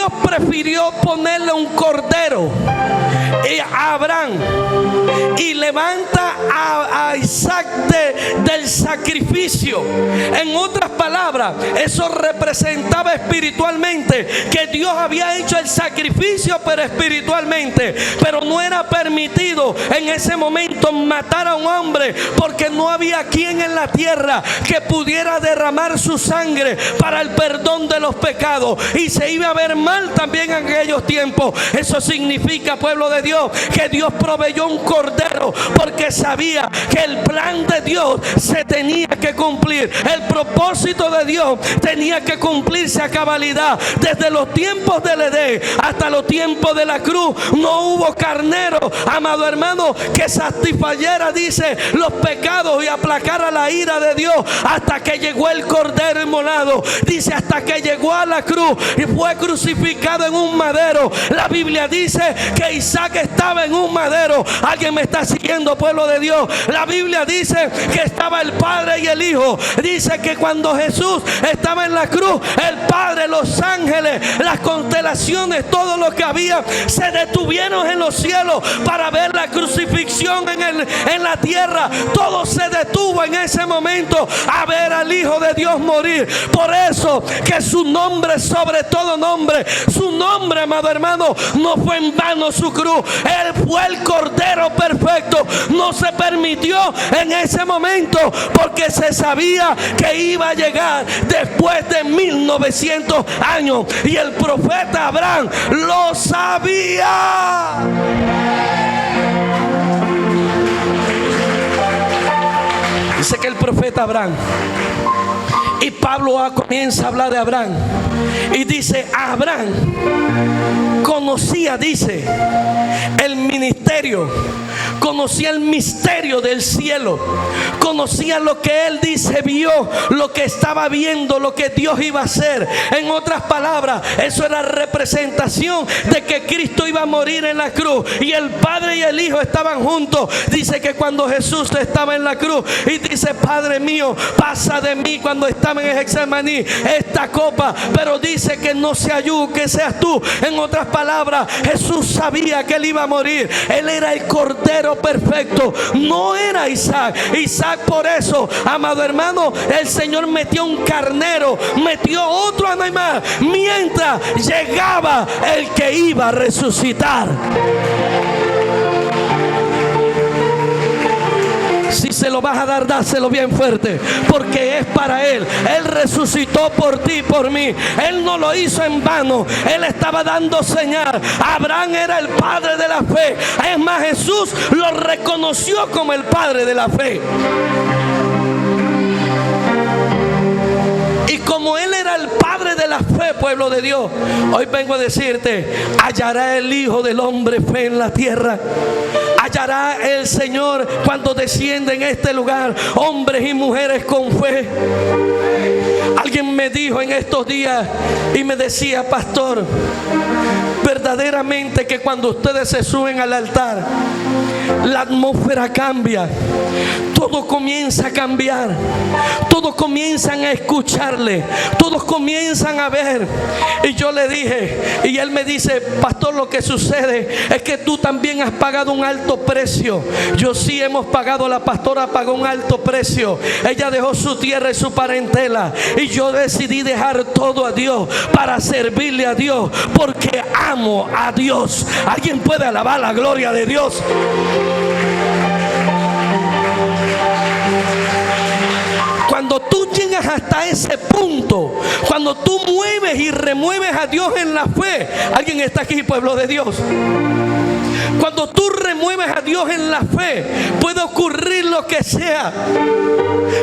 Dios prefirió ponerle un cordero a Abraham y levanta a Isaac del sacrificio. En otras palabras, eso representaba espiritualmente que Dios había hecho el sacrificio, pero espiritualmente. Pero no era permitido en ese momento matar a un hombre, porque no había quien en la tierra que pudiera derramar su sangre para el perdón de los pecados, y se iba a ver mal también en aquellos tiempos. Eso significa, pueblo de Dios, que Dios proveyó un cordero porque sabía que el plan de Dios se tenía que cumplir. El propósito de Dios tenía que cumplirse a cabalidad. Desde los tiempos del Edén hasta los tiempos de la cruz no hubo carnero, amado hermano, que satisfayera, dice, los pecados y aplacara la ira de Dios, hasta que llegó el cordero inmolado. Dice, hasta que llegó a la cruz y fue crucificado en un madero. La Biblia dice que Isaac estaba en un madero. ¿Alguien me está siguiendo, pueblo de Dios? La Biblia dice que estaba el Padre y el Hijo. Dice que cuando Jesús estaba en la cruz, el Padre, los ángeles, las constelaciones, todo lo que había, se detuvieron en los cielos para ver la crucifixión en la tierra. Todo se detuvo en ese momento a ver al Hijo de Dios morir. Por eso que su nombre sobre todo nombre, su nombre, amado hermano, no fue en vano su cruz. Él fue el Cordero perfecto. No se permitió en ese momento porque se sabía que iba a llegar después de 1900 años, y el profeta Abraham lo sabía. Dice que el profeta Abraham, y Pablo comienza a hablar de Abraham y dice: Abraham conocía, dice, el ministerio, conocía el misterio del cielo, conocía lo que él dice, vio lo que estaba viendo, lo que Dios iba a hacer. En otras palabras, eso era representación de que Cristo iba a morir en la cruz, y el Padre y el Hijo estaban juntos. Dice que cuando Jesús estaba en la cruz y dice: Padre mío, pasa de mí, cuando estaba en Getsemaní, esta copa, pero dice que no sea yo, que seas tú. En otras palabras, Jesús sabía que él iba a morir. Él era el Cordero perfecto, no era Isaac. Isaac, por eso, amado hermano, el Señor metió un carnero, metió otro animal, mientras llegaba el que iba a resucitar. Si se lo vas a dar, dáselo bien fuerte, porque es para Él. Él resucitó por ti y por mí. Él no lo hizo en vano. Él estaba dando señal. Abraham era el padre de la fe. Es más, Jesús lo reconoció como el padre de la fe. Y como Él era el padre de la fe, pueblo de Dios, hoy vengo a decirte: hallará el Hijo del Hombre fe en la tierra. Hallará el Señor cuando desciende en este lugar hombres y mujeres con fe. Alguien me dijo en estos días y me decía: pastor, verdaderamente que cuando ustedes se suben al altar, la atmósfera cambia, todo comienza a cambiar, todos comienzan a escucharle, todos comienzan a ver. Y yo le dije, y él me dice: pastor, lo que sucede es que tú también has pagado un alto precio. Yo sí, hemos pagado, la pastora pagó un alto precio. Ella dejó su tierra y su parentela, y yo decidí dejar todo a Dios para servirle a Dios, porque amo a Dios. ¿Alguien puede alabar la gloria de Dios? Cuando tú llegas hasta ese punto, cuando tú mueves y remueves a Dios en la fe, alguien está aquí, pueblo de Dios. Cuando tú remueves a Dios en la fe, puede ocurrir lo que sea.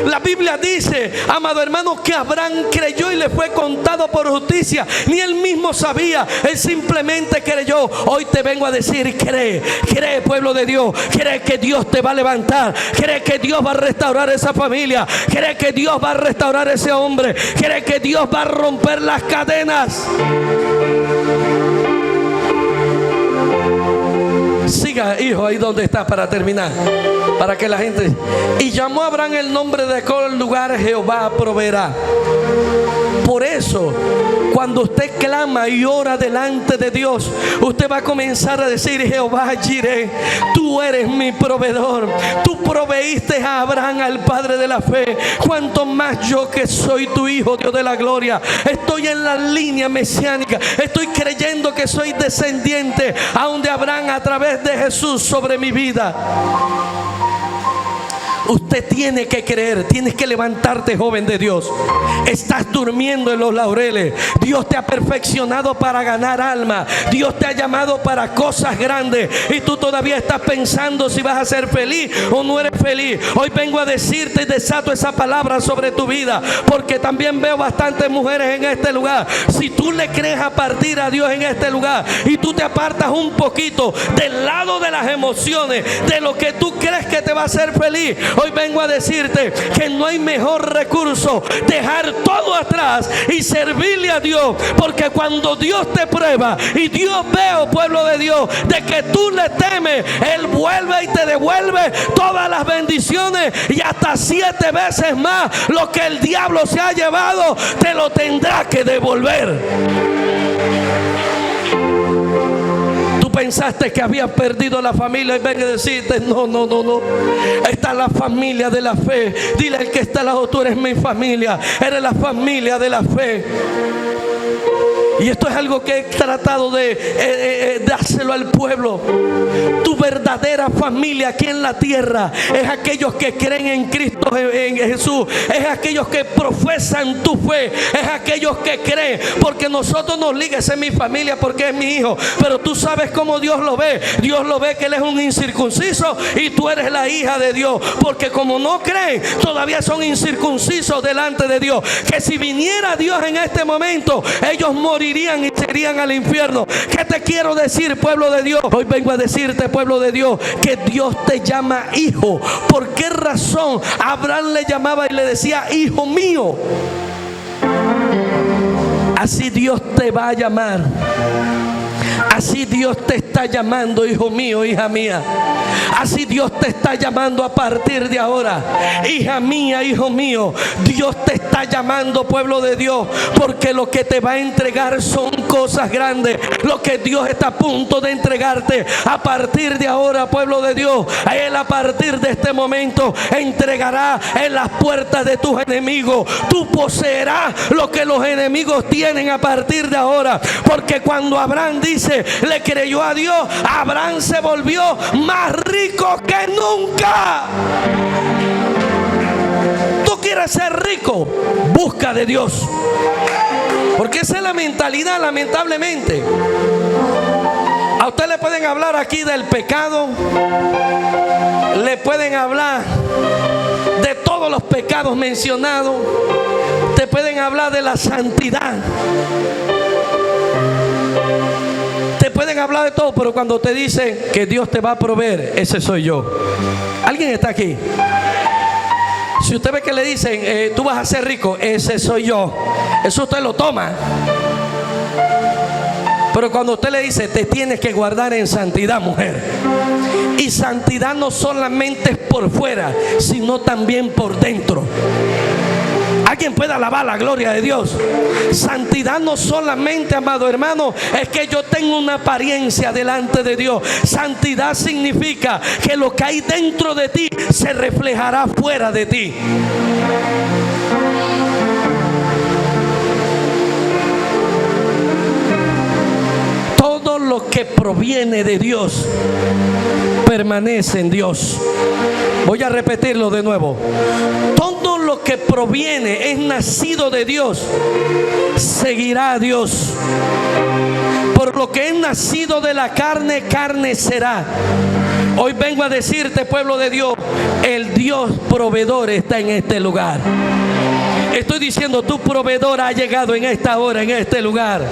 La Biblia dice, amado hermano, que Abraham creyó y le fue contado por justicia. Ni él mismo sabía, él simplemente creyó. Hoy te vengo a decir: cree, cree, pueblo de Dios. Cree que Dios te va a levantar. Cree que Dios va a restaurar esa familia. Cree que Dios va a restaurar ese hombre. Cree que Dios va a romper las cadenas. Siga, hijo, ahí donde está, para terminar, para que la gente. Y llamó a Abraham el nombre de aquel lugar: Jehová proveerá. Por eso, Cuando usted clama y ora delante de Dios, usted va a comenzar a decir: Jehová Jireh, tú eres mi proveedor. Tú proveíste a Abraham, al padre de la fe. Cuanto más yo, que soy tu hijo, Dios de la gloria, estoy en la línea mesiánica. Estoy creyendo que soy descendiente aún de Abraham a través de Jesús sobre mi vida. Usted tiene que creer, tienes que levantarte, joven de Dios. Estás durmiendo en los laureles. Dios te ha perfeccionado para ganar alma. Dios te ha llamado para cosas grandes y tú todavía estás pensando si vas a ser feliz o no eres feliz. Hoy vengo a decirte y desato esa palabra sobre tu vida, porque también veo bastantes mujeres en este lugar. Si tú le crees a partir a Dios en este lugar y tú te apartas un poquito del lado de las emociones, de lo que tú crees que te va a hacer feliz, hoy vengo a decirte que no hay mejor recurso dejar todo atrás y servirle a Dios, porque cuando Dios te prueba y Dios ve, oh pueblo de Dios, de que tú le temes, Él vuelve y te devuelve todas las bendiciones, y hasta 7 veces más lo que el diablo se ha llevado te lo tendrá que devolver. Pensaste que habías perdido la familia y vengo a decirte: no. Está la familia de la fe. Dile al que está al lado: tú eres mi familia, eres la familia de la fe. Y esto es algo que he tratado de dárselo al pueblo. Tu verdadera familia aquí en la tierra es aquellos que creen en Cristo, en Jesús. Es aquellos que profesan tu fe. Es aquellos que creen. Porque nosotros nos liga: esa es mi familia porque es mi hijo. Pero tú sabes cómo Dios lo ve. Dios lo ve que Él es un incircunciso y tú eres la hija de Dios. Porque como no creen, todavía son incircuncisos delante de Dios. Que si viniera Dios en este momento, ellos morirían y se irían al infierno. ¿Qué te quiero decir, pueblo de Dios? Hoy vengo a decirte, pueblo de Dios, que Dios te llama hijo. ¿Por qué razón Abraham le llamaba y le decía: hijo mío? Así Dios te va a llamar. Así Dios te está llamando, hijo mío, hija mía. Así Dios te está llamando a partir de ahora. Hija mía, hijo mío, Dios te está llamando, pueblo de Dios, porque lo que te va a entregar son cosas grandes. Lo que Dios está a punto de entregarte a partir de ahora, pueblo de Dios, Él a partir de este momento entregará en las puertas de tus enemigos. Tú poseerás lo que los enemigos tienen a partir de ahora. Porque cuando Abraham dice, le creyó a Dios, Abraham se volvió más rico que nunca. Tú quieres ser rico, busca de Dios, porque esa es la mentalidad, lamentablemente. A usted le pueden hablar aquí del pecado, le pueden hablar de todos los pecados mencionados, te pueden hablar de la santidad, te pueden hablar de todo, pero cuando te dicen que Dios te va a proveer, ese soy yo. ¿Alguien está aquí? Si usted ve que le dicen tú vas a ser rico, ese soy yo, eso usted lo toma. Pero cuando usted le dice te tienes que guardar en santidad, mujer, y santidad no solamente es por fuera, sino también por dentro. Alguien puede alabar la gloria de Dios. Santidad no solamente, amado hermano, es que yo tengo una apariencia delante de Dios. Santidad significa que lo que hay dentro de ti se reflejará fuera de ti. Todo lo que proviene de Dios permanece en Dios. Voy a repetirlo de nuevo. Todo lo que proviene, es nacido de Dios, seguirá a Dios. Por lo que es nacido de la carne, carne será. Hoy vengo a decirte, pueblo de Dios, el Dios proveedor está en este lugar. Estoy diciendo, tu proveedor ha llegado en esta hora, en este lugar.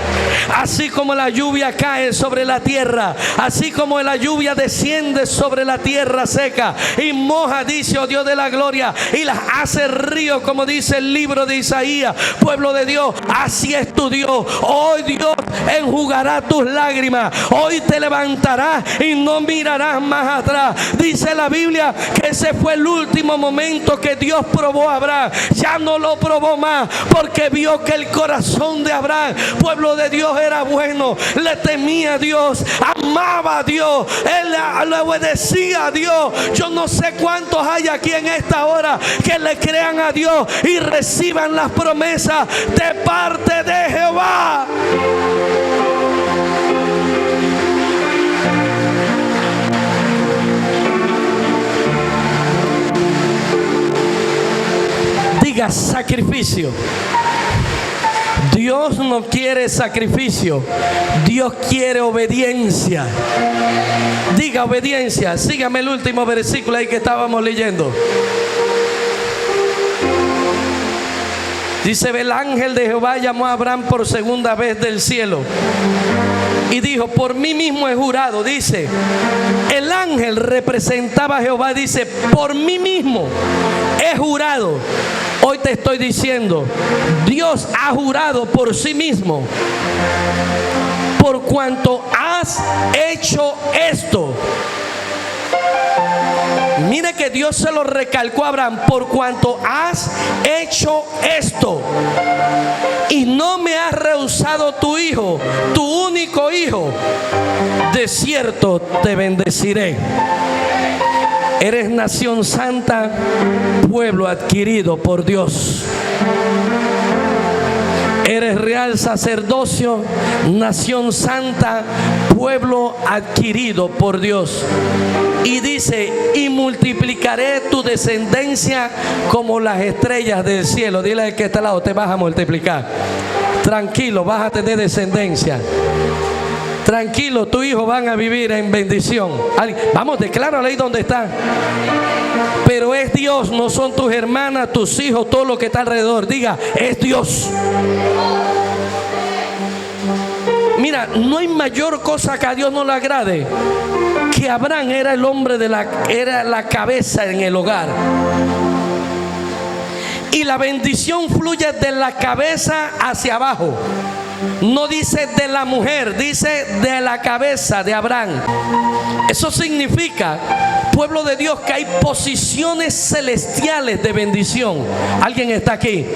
Así como la lluvia cae sobre la tierra, así como la lluvia desciende sobre la tierra seca y moja, dice, oh Dios de la gloria, y las hace río, como dice el libro de Isaías. Pueblo de Dios, así es tu Dios. Hoy Dios enjugará tus lágrimas. Hoy te levantarás y no mirarás más atrás. Dice la Biblia que ese fue el último momento que Dios probó a Abraham. Ya no lo probó más, porque vio que el corazón de Abraham, pueblo de Dios, era bueno. Le temía a Dios, amaba a Dios, él le obedecía a Dios. Yo no sé cuántos hay aquí en esta hora que le crean a Dios y reciban las promesas de parte de Jehová. Diga sacrificio. Dios no quiere sacrificio, Dios quiere obediencia. Diga obediencia. Sígame el último versículo ahí que estábamos leyendo. Dice: el ángel de Jehová llamó a Abraham por segunda vez del cielo y dijo: por mí mismo he jurado. Dice, el ángel representaba a Jehová. Dice: por mí mismo he jurado. Hoy te estoy diciendo, Dios ha jurado por sí mismo: por cuanto has hecho esto. Mire que Dios se lo recalcó a Abraham: por cuanto has hecho esto y no me has rehusado tu hijo, tu único hijo, de cierto te bendeciré. Eres nación santa, pueblo adquirido por Dios. Eres real sacerdocio, nación santa, pueblo adquirido por Dios. Y dice: y multiplicaré tu descendencia como las estrellas del cielo. Dile al que está al lado: te vas a multiplicar. Tranquilo, vas a tener descendencia. Tranquilo, tus hijos van a vivir en bendición. Vamos, decláralo ahí donde está. Pero es Dios, no son tus hermanas, tus hijos, todo lo que está alrededor. Diga: es Dios. Mira, no hay mayor cosa que a Dios no le agrade que Abraham era el hombre era la cabeza en el hogar. Y la bendición fluye de la cabeza hacia abajo. No dice de la mujer, dice de la cabeza de Abraham. Eso significa, pueblo de Dios, que hay posiciones celestiales de bendición. ¿Alguien está aquí?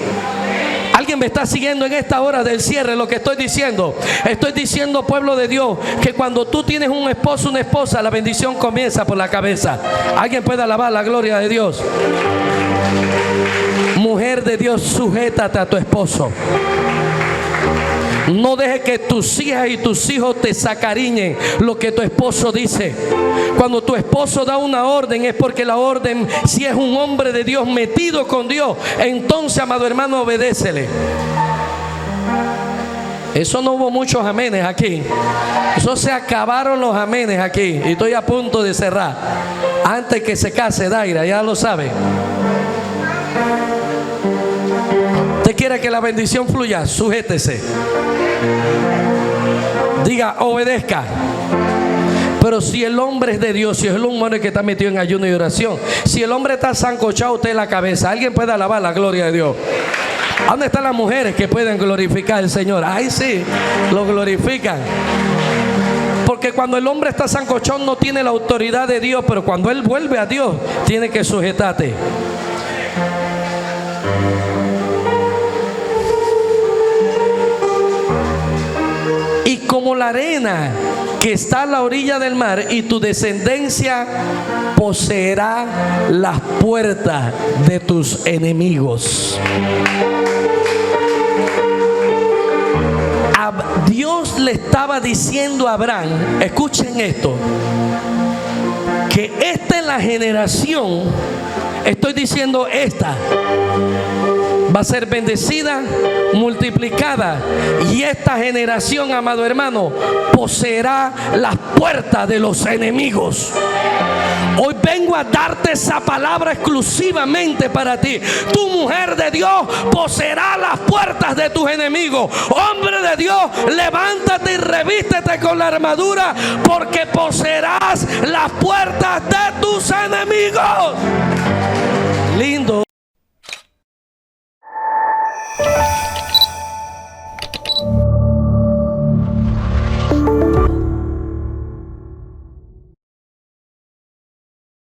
¿Alguien me está siguiendo en esta hora del cierre lo que estoy diciendo? Estoy diciendo, pueblo de Dios, que cuando tú tienes un esposo, una esposa, la bendición comienza por la cabeza. ¿Alguien puede alabar la gloria de Dios? Mujer de Dios, sujétate a tu esposo. No dejes que tus hijas y tus hijos te sacariñen lo que tu esposo dice. Cuando tu esposo da una orden, es porque la orden, si es un hombre de Dios metido con Dios, entonces, amado hermano, obedécele. Eso no hubo muchos amenes aquí. Eso se acabaron los amenes aquí. Y estoy a punto de cerrar. Antes que se case Daira, ya lo sabe. ¿Usted quiere que la bendición fluya? Sujétese. Diga: obedezca. Pero si el hombre es de Dios, si es el hombre que está metido en ayuno y oración, si el hombre está sancochado usted en la cabeza, ¿alguien puede alabar la gloria de Dios? ¿Dónde están las mujeres que pueden glorificar al Señor? Ay, sí, lo glorifican. Porque cuando el hombre está sancochado no tiene la autoridad de Dios, pero cuando él vuelve a Dios, tiene que sujetarte. Y como la arena que está a la orilla del mar, y tu descendencia poseerá las puertas de tus enemigos. Dios le estaba diciendo a Abraham, escuchen esto, que esta es la generación, estoy diciendo esta, va a ser bendecida, multiplicada, y esta generación, amado hermano, poseerá las puertas de los enemigos. Hoy vengo a darte esa palabra exclusivamente para ti. Tu mujer de Dios poseerá las puertas de tus enemigos. Hombre de Dios, levántate y revístete con la armadura, porque poseerás las puertas de tus enemigos. Lindo.